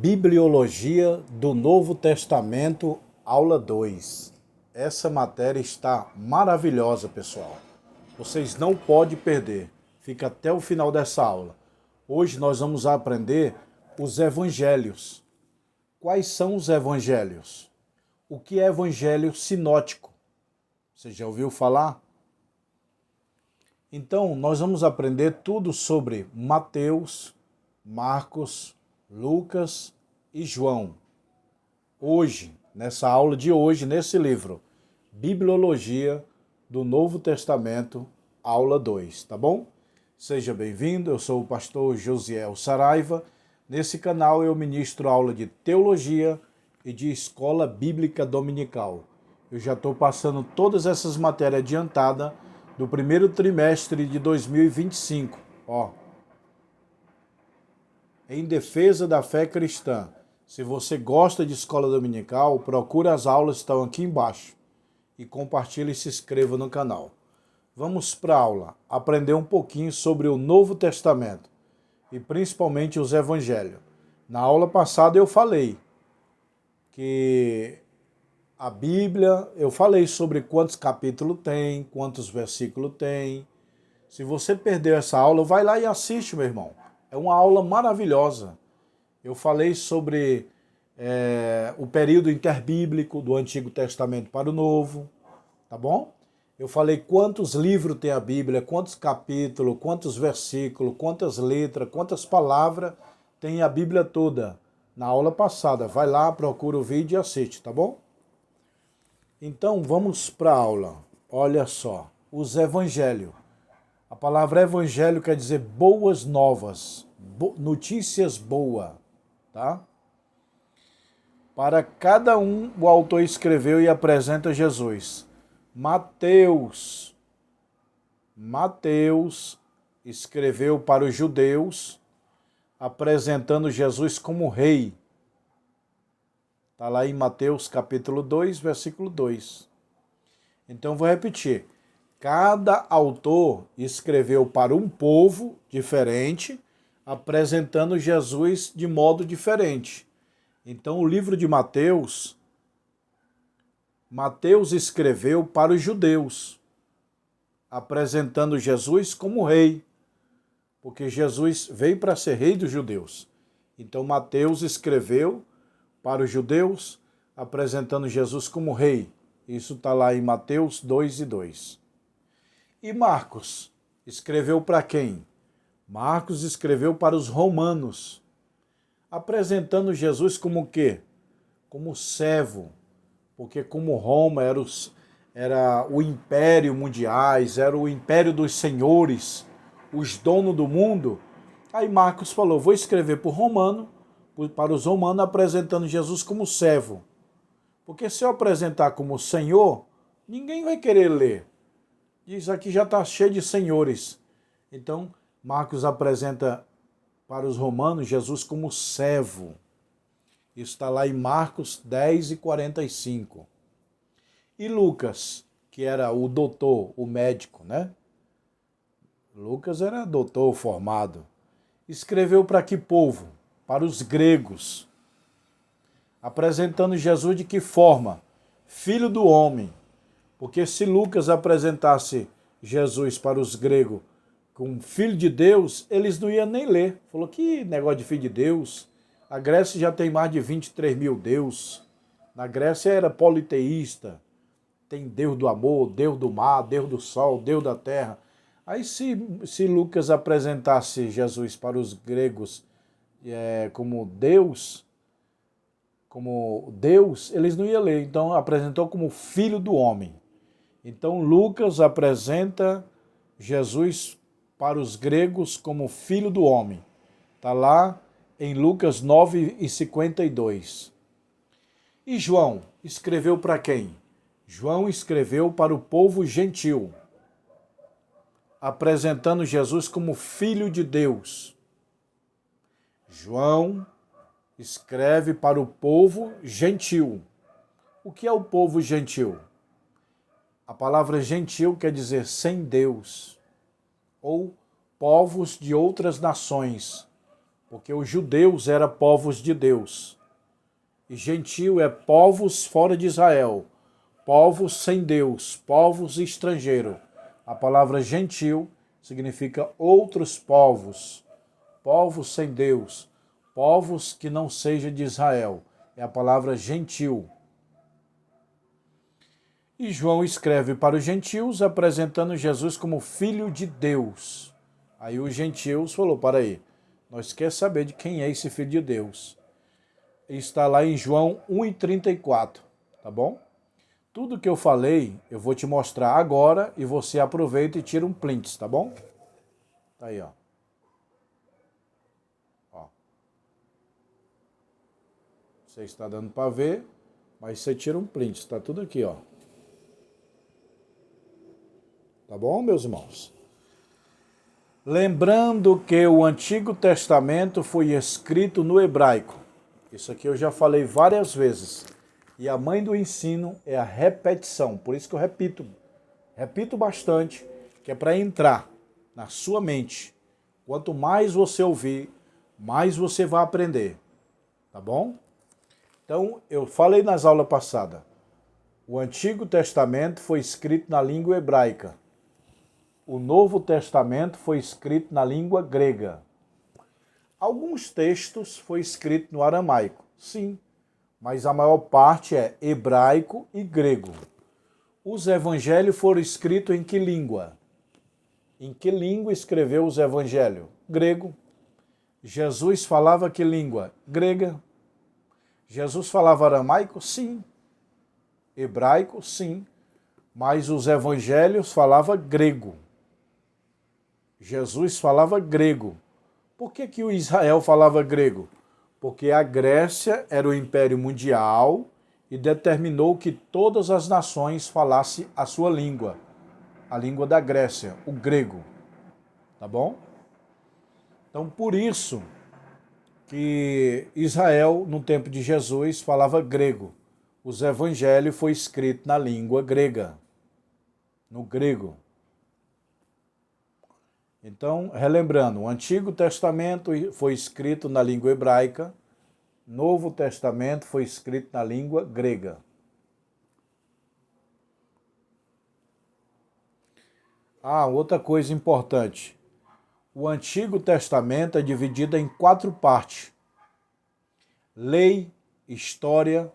Bibliologia do Novo Testamento, aula 2. Essa matéria está maravilhosa, pessoal. Vocês não podem perder. Fica até o final dessa aula. Hoje nós vamos aprender os evangelhos. Quais são os evangelhos? O que é evangelho sinótico? Você já ouviu falar? Então, nós vamos aprender tudo sobre Mateus, Marcos, Lucas e João. Hoje, nessa aula de hoje, nesse livro, Bibliologia do Novo Testamento, aula 2, tá bom? Seja bem-vindo, eu sou o pastor Josiel Saraiva. Nesse canal eu ministro aula de teologia e de escola bíblica dominical. Eu já estou passando todas essas matérias adiantadas do primeiro trimestre de 2025, em defesa da fé cristã. Se você gosta de escola dominical, procure as aulas que estão aqui embaixo. E compartilhe e se inscreva no canal. Vamos para a aula, aprender um pouquinho sobre o Novo Testamento e principalmente os Evangelhos. Na aula passada eu falei que a Bíblia, eu falei sobre quantos capítulos tem, quantos versículos tem. Se você perdeu essa aula, vai lá e assiste, meu irmão. É uma aula maravilhosa. Eu falei sobre o período interbíblico do Antigo Testamento para o Novo, tá bom? Eu falei quantos livros tem a Bíblia, quantos capítulos, quantos versículos, quantas letras, quantas palavras tem a Bíblia toda na aula passada. Vai lá, procura o vídeo e assiste, tá bom? Então, vamos para a aula. Olha só, os evangelhos. A palavra evangelho quer dizer boas novas, notícias boas, tá? Para cada um, o autor escreveu e apresenta Jesus. Mateus escreveu para os judeus, apresentando Jesus como rei. Está lá em Mateus capítulo 2, versículo 2. Então, vou repetir. Cada autor escreveu para um povo diferente, apresentando Jesus de modo diferente. Então, o livro de Mateus escreveu para os judeus, apresentando Jesus como rei, porque Jesus veio para ser rei dos judeus. Então, Mateus escreveu para os judeus, apresentando Jesus como rei. Isso está lá em Mateus 2 e 2. E Marcos escreveu para quem? Marcos escreveu para os romanos, apresentando Jesus como o quê? Como servo, porque como Roma era o império mundiais, era o império dos senhores, os donos do mundo. Aí Marcos falou, vou escrever para os romanos, apresentando Jesus como servo. Porque se eu apresentar como senhor, ninguém vai querer ler. Diz aqui já está cheio de senhores. Então, Marcos apresenta para os romanos Jesus como servo. Isso está lá em Marcos 10 e 45. E Lucas, que era o doutor, o médico, né? Lucas era doutor formado. Escreveu para que povo? Para os gregos. Apresentando Jesus de que forma? Filho do homem. Porque se Lucas apresentasse Jesus para os gregos como filho de Deus, eles não iam nem ler. Falou, que negócio de filho de Deus. A Grécia já tem mais de 23 mil deuses. Na Grécia era politeísta. Tem Deus do amor, Deus do mar, Deus do sol, Deus da terra. Aí se Lucas apresentasse Jesus para os gregos como Deus, eles não iam ler. Então apresentou como filho do homem. Então Lucas apresenta Jesus para os gregos como filho do homem. Está lá em Lucas 9 e 52. E João escreveu para quem? João escreveu para o povo gentil, apresentando Jesus como filho de Deus. João escreve para o povo gentil. O que é o povo gentil? A palavra gentil quer dizer sem Deus, ou povos de outras nações, porque os judeus eram povos de Deus. E gentio é povos fora de Israel, povos sem Deus, povos estrangeiros. A palavra gentil significa outros povos, povos sem Deus, povos que não sejam de Israel. É a palavra gentil. E João escreve para os gentios, apresentando Jesus como Filho de Deus. Aí os gentios falou, para aí, nós queremos saber de quem é esse Filho de Deus. Está lá em João 1,34, tá bom? Tudo que eu falei, eu vou te mostrar agora e você aproveita e tira um print, tá bom? Tá aí, ó. Ó. Você está dando para ver, mas você tira um print, está tudo aqui, ó. Tá bom, meus irmãos? Lembrando que o Antigo Testamento foi escrito no hebraico. Isso aqui eu já falei várias vezes. E a mãe do ensino é a repetição. Por isso que eu repito. Repito bastante, que é para entrar na sua mente. Quanto mais você ouvir, mais você vai aprender. Tá bom? Então, eu falei nas aulas passadas. O Antigo Testamento foi escrito na língua hebraica. O Novo Testamento foi escrito na língua grega. Alguns textos foi escrito no aramaico, sim, mas a maior parte é hebraico e grego. Os evangelhos foram escritos em que língua? Em que língua escreveu os evangelhos? Grego. Jesus falava que língua? Grega. Jesus falava aramaico? Sim. Hebraico? Sim. Mas os evangelhos falavam grego. Jesus falava grego. Por que o Israel falava grego? Porque a Grécia era o império mundial e determinou que todas as nações falassem a sua língua. A língua da Grécia, o grego. Tá bom? Então, por isso que Israel, no tempo de Jesus, falava grego. Os evangelhos foi escrito na língua grega. No grego. Então, relembrando, o Antigo Testamento foi escrito na língua hebraica, Novo Testamento foi escrito na língua grega. Outra coisa importante. O Antigo Testamento é dividido em 4 partes. Lei, história,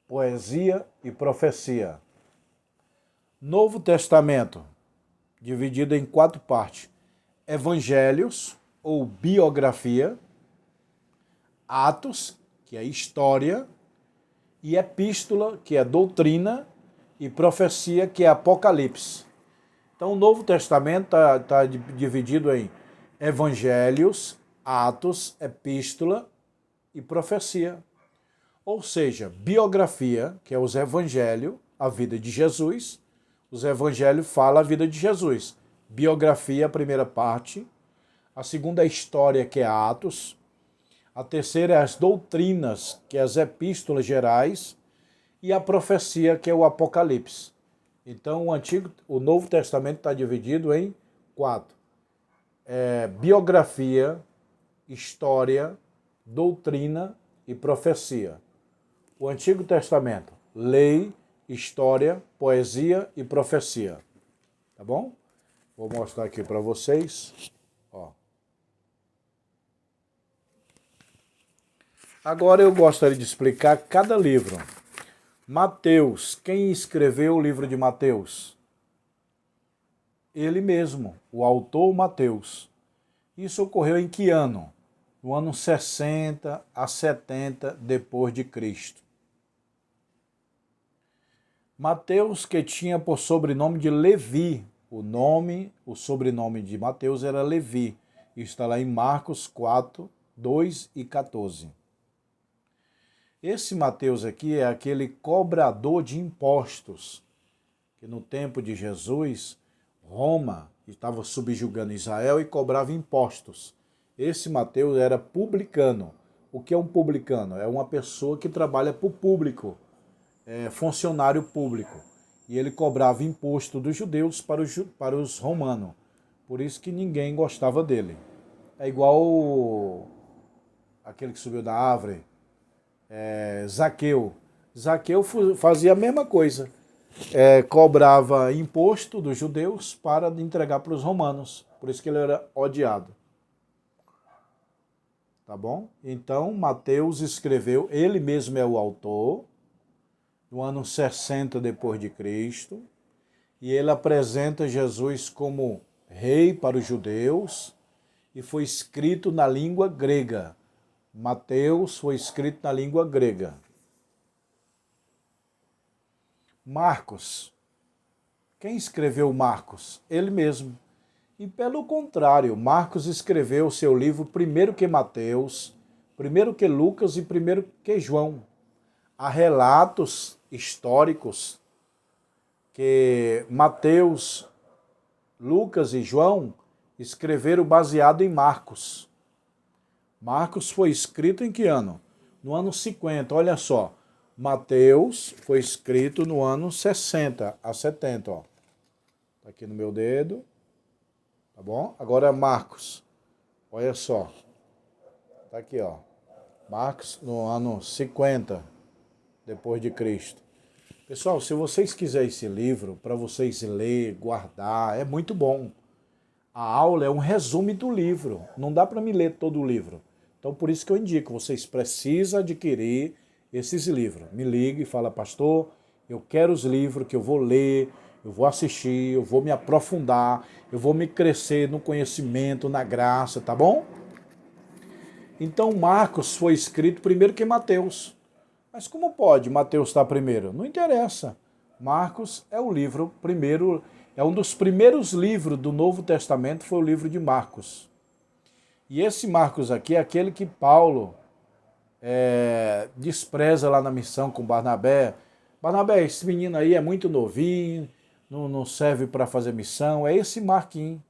poesia e profecia. Novo Testamento, dividido em 4 partes. Evangelhos, ou biografia, Atos, que é história, e epístola, que é doutrina, e profecia, que é Apocalipse. Então, o Novo Testamento está dividido em Evangelhos, Atos, epístola e profecia. Ou seja, biografia, que é os Evangelhos, a vida de Jesus. Os Evangelhos falam a vida de Jesus. Biografia, a primeira parte. A segunda é a história, que é Atos. A terceira é as doutrinas, que é as epístolas gerais. E a profecia, que é o Apocalipse. Então, o Novo Testamento está dividido em 4. Biografia, história, doutrina e profecia. O Antigo Testamento, lei, história, poesia e profecia. Tá bom? Vou mostrar aqui para vocês. Ó. Agora eu gostaria de explicar cada livro. Mateus, quem escreveu o livro de Mateus? Ele mesmo, o autor Mateus. Isso ocorreu em que ano? No ano 60 a 70 depois de Cristo. Mateus, que tinha por sobrenome de Levi, o sobrenome de Mateus era Levi. Isso está lá em Marcos 4, 2 e 14. Esse Mateus aqui é aquele cobrador de impostos, que no tempo de Jesus, Roma estava subjugando Israel e cobrava impostos. Esse Mateus era publicano. O que é um publicano? É uma pessoa que trabalha para o público, funcionário público. E ele cobrava imposto dos judeus para os romanos. Por isso que ninguém gostava dele. É igual aquele que subiu da árvore, Zaqueu. Zaqueu fazia a mesma coisa. Cobrava imposto dos judeus para entregar para os romanos. Por isso que ele era odiado. Tá bom? Então, Mateus escreveu, ele mesmo é o autor, no ano 60 depois de Cristo, e ele apresenta Jesus como rei para os judeus, e foi escrito na língua grega. Mateus foi escrito na língua grega. Marcos. Quem escreveu Marcos? Ele mesmo. E pelo contrário, Marcos escreveu seu livro primeiro que Mateus, primeiro que Lucas e primeiro que João. Há relatos históricos que Mateus, Lucas e João escreveram baseado em Marcos. Marcos foi escrito em que ano? No ano 50, olha só. Mateus foi escrito no ano 60 a 70, ó. Tá aqui no meu dedo. Tá bom? Agora Marcos. Olha só. Tá aqui, ó. Marcos no ano 50 depois de Cristo. Pessoal, se vocês quiserem esse livro para vocês ler, guardar, é muito bom. A aula é um resumo do livro. Não dá para me ler todo o livro. Então, por isso que eu indico, vocês precisam adquirir esses livros. Me ligue e fala, pastor, eu quero os livros que eu vou ler, eu vou assistir, eu vou me aprofundar, eu vou me crescer no conhecimento, na graça, tá bom? Então, Marcos foi escrito primeiro que Mateus. Mas como pode Mateus estar primeiro? Não interessa. Marcos é o livro primeiro, é um dos primeiros livros do Novo Testamento, foi o livro de Marcos. E esse Marcos aqui é aquele que Paulo despreza lá na missão com Barnabé. Barnabé, esse menino aí é muito novinho, não serve para fazer missão. É esse Marquinhos.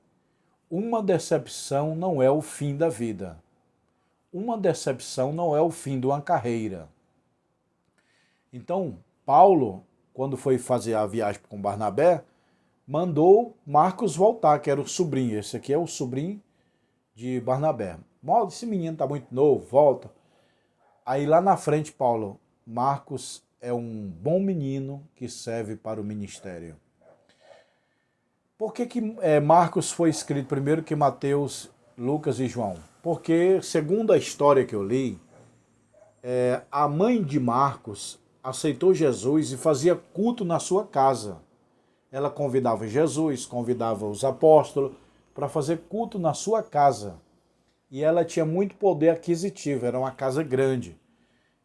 Uma decepção não é o fim da vida. Uma decepção não é o fim de uma carreira. Então, Paulo, quando foi fazer a viagem com Barnabé, mandou Marcos voltar, que era o sobrinho. Esse aqui é o sobrinho de Barnabé. Esse menino está muito novo, volta. Aí lá na frente, Paulo, Marcos é um bom menino que serve para o ministério. Por que Marcos foi escrito primeiro que Mateus, Lucas e João? Porque, segundo a história que eu li, a mãe de Marcos aceitou Jesus e fazia culto na sua casa. Ela convidava Jesus, convidava os apóstolos para fazer culto na sua casa. E ela tinha muito poder aquisitivo, era uma casa grande.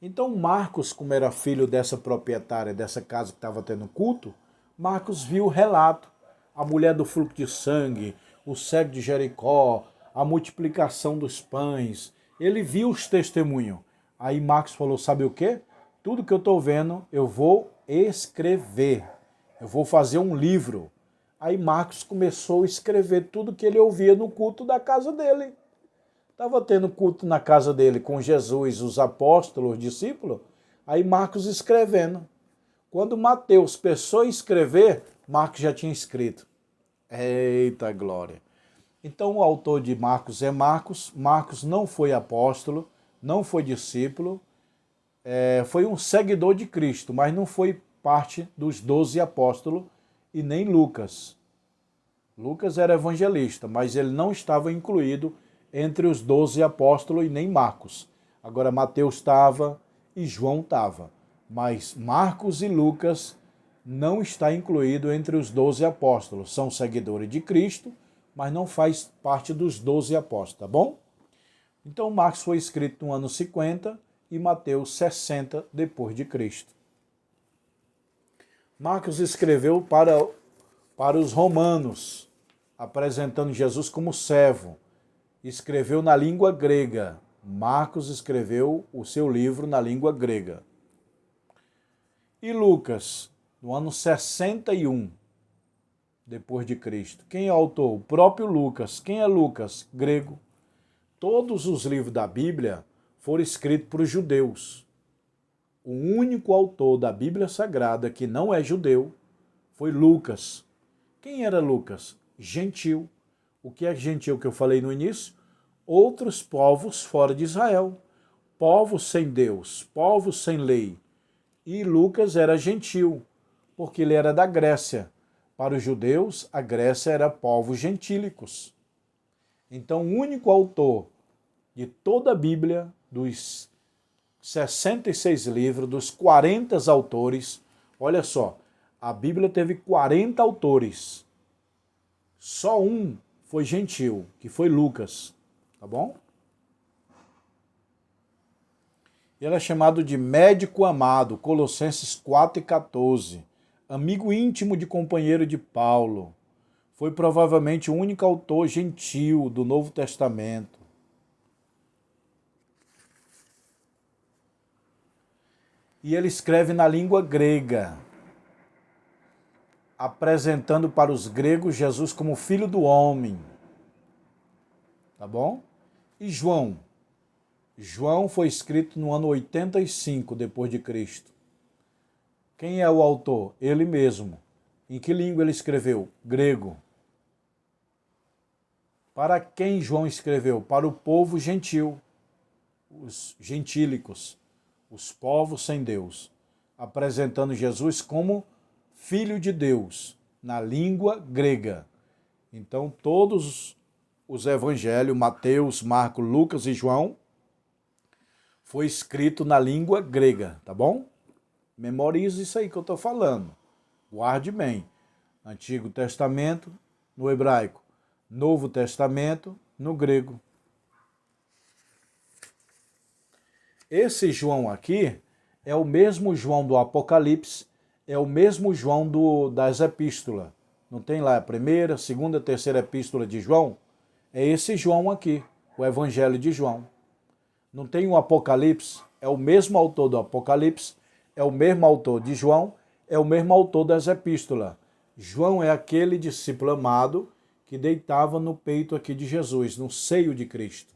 Então Marcos, como era filho dessa proprietária dessa casa que estava tendo culto, Marcos viu o relato. A mulher do fluxo de sangue, o cego de Jericó, a multiplicação dos pães. Ele viu os testemunhos. Aí Marcos falou, sabe o quê? Tudo que eu estou vendo, eu vou escrever. Eu vou fazer um livro. Aí Marcos começou a escrever tudo que ele ouvia no culto da casa dele. Estava tendo culto na casa dele com Jesus, os apóstolos, os discípulos. Aí Marcos escrevendo. Quando Mateus pensou em escrever, Marcos já tinha escrito. Eita glória! Então o autor de Marcos é Marcos. Marcos não foi apóstolo, não foi discípulo, foi um seguidor de Cristo, mas não foi parte dos 12 apóstolos e nem Lucas. Lucas era evangelista, mas ele não estava incluído entre os 12 apóstolos e nem Marcos. Agora Mateus estava e João estava, mas Marcos e Lucas não está incluído entre os 12 apóstolos. São seguidores de Cristo, mas não faz parte dos 12 apóstolos, tá bom? Então Marcos foi escrito no ano 50 e Mateus 60 depois de Cristo. Marcos escreveu para os romanos, apresentando Jesus como servo. Escreveu na língua grega. Marcos escreveu o seu livro na língua grega. E Lucas, no ano 61 depois de Cristo. Quem é o autor? O próprio Lucas. Quem é Lucas? Grego. Todos os livros da Bíblia foram escritos por judeus. O único autor da Bíblia Sagrada que não é judeu foi Lucas. Quem era Lucas? Gentil. O que é gentil que eu falei no início? Outros povos fora de Israel. povos sem Deus, povos sem lei. E Lucas era gentil, porque ele era da Grécia. Para os judeus, a Grécia era povos gentílicos. Então, o único autor de toda a Bíblia, dos 66 livros, dos 40 autores, olha só, a Bíblia teve 40 autores. Só um foi gentil, que foi Lucas, tá bom? Ele é chamado de médico amado, Colossenses 4:14, amigo íntimo de companheiro de Paulo. Foi provavelmente o único autor gentil do Novo Testamento. E ele escreve na língua grega, apresentando para os gregos Jesus como filho do homem. Tá bom? E João? João foi escrito no ano 85 depois de Cristo. Quem é o autor? Ele mesmo. Em que língua ele escreveu? Grego. Para quem João escreveu? Para o povo gentil, os gentílicos, os povos sem Deus, apresentando Jesus como Filho de Deus, na língua grega. Então, todos os evangelhos, Mateus, Marcos, Lucas e João, foi escrito na língua grega, tá bom? Memorize isso aí que eu estou falando. Guarde bem. Antigo Testamento no hebraico, Novo Testamento no grego. Esse João aqui é o mesmo João do Apocalipse, é o mesmo João das epístolas. Não tem lá a primeira, segunda, terceira epístola de João? É esse João aqui, o Evangelho de João. Não tem o Apocalipse? É o mesmo autor do Apocalipse, é o mesmo autor de João, é o mesmo autor das epístolas. João é aquele discípulo amado que deitava no peito aqui de Jesus, no seio de Cristo.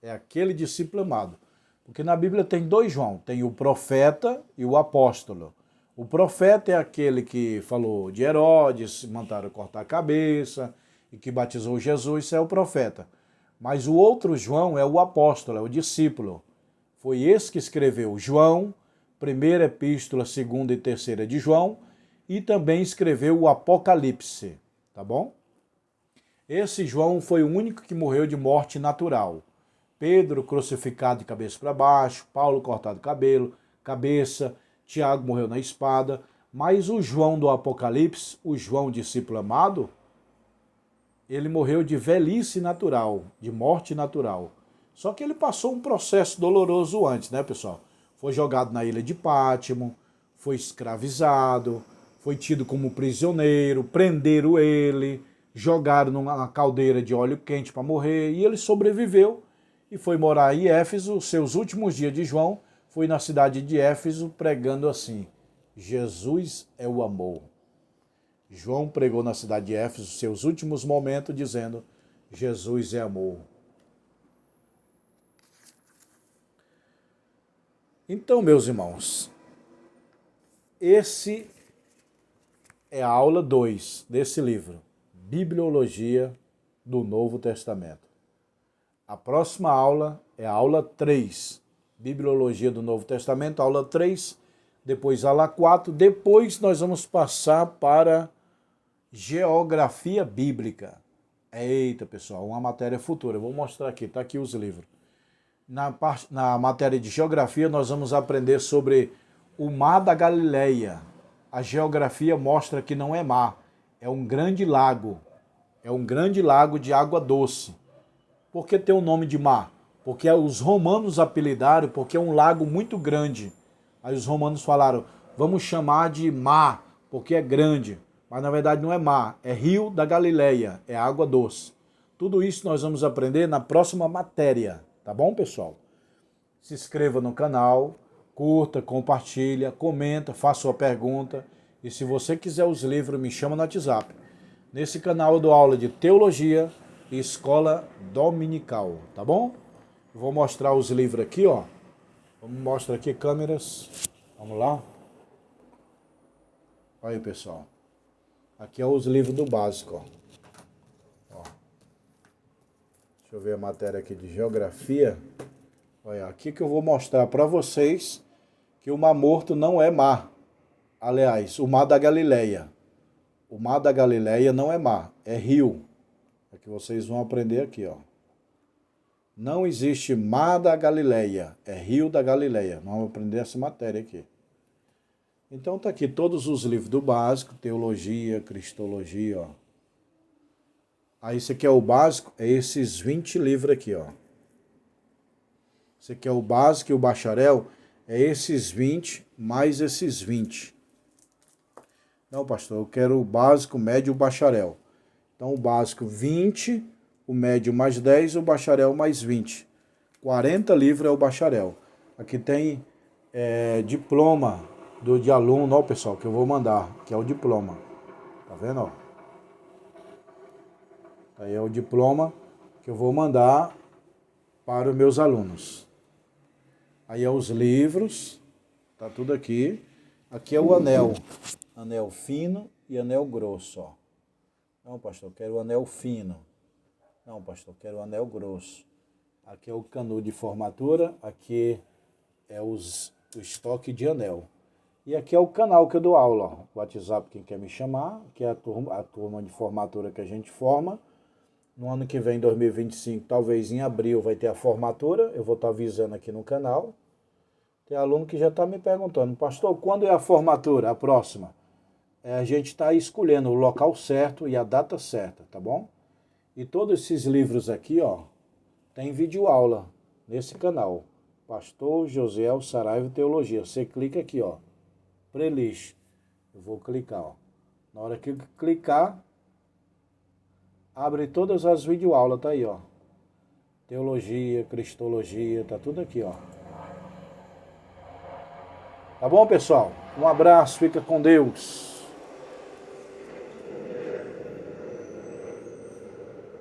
É aquele discípulo amado. Porque na Bíblia tem dois João, tem o profeta e o apóstolo. O profeta é aquele que falou de Herodes, mandaram cortar a cabeça, e que batizou Jesus, isso é o profeta. Mas o outro João é o apóstolo, é o discípulo. Foi esse que escreveu João, primeira epístola, segunda e terceira de João, e também escreveu o Apocalipse, tá bom? Esse João foi o único que morreu de morte natural. Pedro crucificado de cabeça para baixo, Paulo cortado cabeça, Tiago morreu na espada, mas o João do Apocalipse, o João discípulo amado, ele morreu de velhice natural, de morte natural. Só que ele passou um processo doloroso antes, né, pessoal? Foi jogado na ilha de Pátimo, foi escravizado, foi tido como prisioneiro, prenderam ele, jogaram numa caldeira de óleo quente para morrer, e ele sobreviveu e foi morar em Éfeso. Seus últimos dias de João foi na cidade de Éfeso pregando assim: Jesus é o amor. João pregou na cidade de Éfeso seus últimos momentos dizendo: Jesus é amor. Então, meus irmãos, esse é a aula 2 desse livro, Bibliologia do Novo Testamento. A próxima aula é a aula 3, Bibliologia do Novo Testamento, aula 3, depois aula 4, depois nós vamos passar para Geografia Bíblica. Eita, pessoal, uma matéria futura, eu vou mostrar aqui, tá aqui os livros. Na matéria de Geografia nós vamos aprender sobre o Mar da Galileia. A geografia mostra que não é mar, é um grande lago. É um grande lago de água doce. Por que tem o nome de mar? Porque os romanos apelidaram, porque é um lago muito grande. Aí os romanos falaram, vamos chamar de mar, porque é grande. Mas na verdade não é mar, é Rio da Galileia, é água doce. Tudo isso nós vamos aprender na próxima matéria, tá bom, pessoal? Se inscreva no canal, curta, compartilha, comenta, faça sua pergunta. E se você quiser os livros, me chama no WhatsApp. Nesse canal eu dou aula de teologia e escola dominical, tá bom? Eu vou mostrar os livros aqui, ó. Vamos mostrar aqui câmeras. Vamos lá. Olha aí, pessoal. Aqui é os livros do básico, ó. Deixa eu ver a matéria aqui de geografia. Olha, aqui que eu vou mostrar para vocês que o Mar Morto não é mar. Aliás, o Mar da Galileia. O Mar da Galileia não é mar, é rio. É que vocês vão aprender aqui, ó. Não existe Mar da Galileia, é Rio da Galileia. Nós vamos aprender essa matéria aqui. Então tá aqui todos os livros do básico, teologia, cristologia, ó. Aí esse aqui é o básico, é esses 20 livros aqui, ó. Esse aqui é o básico e o bacharel, é esses 20 mais esses 20. Não, pastor, eu quero o básico, o médio e o bacharel. Então o básico 20, o médio mais 10, o bacharel mais 20. 40 livros é o bacharel. Aqui tem diploma de aluno, ó, pessoal, que eu vou mandar, que é o diploma. Tá vendo, ó? Aí é o diploma que eu vou mandar para os meus alunos. Aí é os livros, tá tudo aqui. Aqui é o anel, anel fino e anel grosso, ó. Não, pastor, eu quero o anel fino. Não, pastor, eu quero o anel grosso. Aqui é o canudo de formatura, aqui é o estoque de anel. E aqui é o canal que eu dou aula, ó. O WhatsApp, quem quer me chamar, que é a turma de formatura que a gente forma. No ano que vem, 2025, talvez em abril, vai ter a formatura. Eu vou estar avisando aqui no canal. Tem aluno que já está me perguntando, pastor, quando é a formatura, a próxima? A gente está escolhendo o local certo e a data certa, tá bom? E todos esses livros aqui, ó, tem vídeo aula nesse canal. Pastor Josiel Saraiva Teologia. Você clica aqui, ó, playlist. Eu vou clicar, ó. Na hora que eu clicar, abre todas as videoaulas, tá aí, ó. Teologia, cristologia, tá tudo aqui, ó. Tá bom, pessoal? Um abraço, fica com Deus.